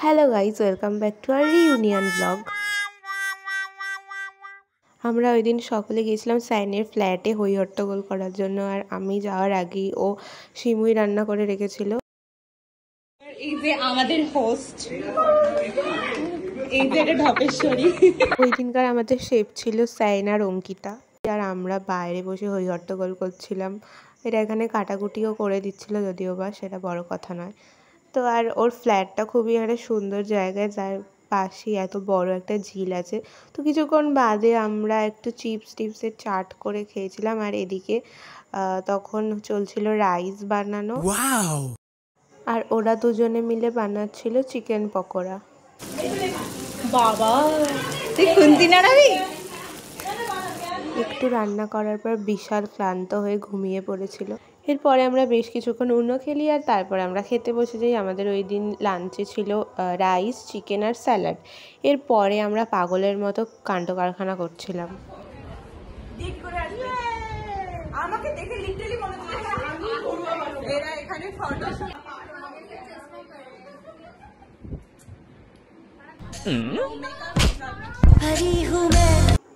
Hello guys, welcome back to our reunion blog. আমরা ওই দিন সকলে গিয়েছিলাম সাইনের ফ্ল্যাটে হই হট্টগোল করার জন্য। আর আমি যাওয়ার আগেই ও সিমুই রান্না করে রেখেছিল। এই যে আমাদের হোস্ট, এই যে এটা ঢপেশ্বরী। ওই দিনকার আমাদের শেফ ছিল সাইন আর অঙ্কিতা। আর আমরা বাইরে বসে হই হট্টগোল করছিলাম। এটা এখানে কাটাকুটিও করে দিচ্ছিল, যদিও বা সেটা বড় কথা নয়। তো আর ওর ফ্ল্যাটটা খুবই একটা সুন্দর জায়গায়, যার পাশেই এত বড় একটা ঝিল আছে। তো কিছুক্ষণ বাদে আমরা একটু চিপসের চাট করে খেয়েছিলাম। আর এদিকে তখন চলছিল রাইস বানানো। আর ওরা দুজনে মিলে বানাচ্ছিল চিকেন পকোড়া। বাবা তুই খুন্তি নাড়াবি? একটু রান্না করার পর বিশাল ক্লান্ত হয়ে ঘুমিয়ে পড়েছিল। এরপরে আমরা বেশ কিছুক্ষণ উনো খেলি আর তারপরে আমরা খেতে বসে যাই। আমাদের ওই দিন লাঞ্চে ছিল রাইস, চিকেন আর স্যালাড। এরপরে আমরা পাগলের মতো কাণ্ড কারখানা করছিলাম। আমাকে দেখে লিটারালি মনে হচ্ছে আমি এরা এখানে ফটো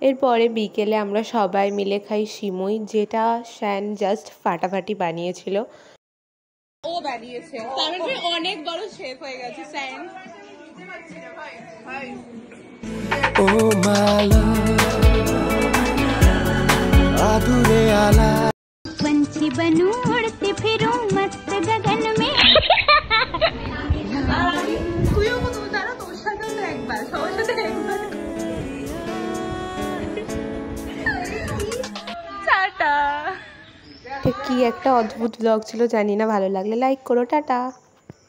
এরপরে বিকেলে আমরা সবাই মিলে খাই সিমুই, যেটা শ্যান জাস্ট ফাটাফাটি বানিয়েছিল। ও বানিয়েছে, তার মানে অনেক বড় শেফ হয়ে গেছে স্যান। ও মালা আদুরে আলা पंछी बनूं उड़ती फिरूं मस्त गगन में। তুইও বলতো তারা তোর সাথে তো একবার সবার সাথে একবার। টাটা। কি একটা অদ্ভুত ব্লগ ছিল, জানি না। ভালো লাগলে লাইক করো। টাটা।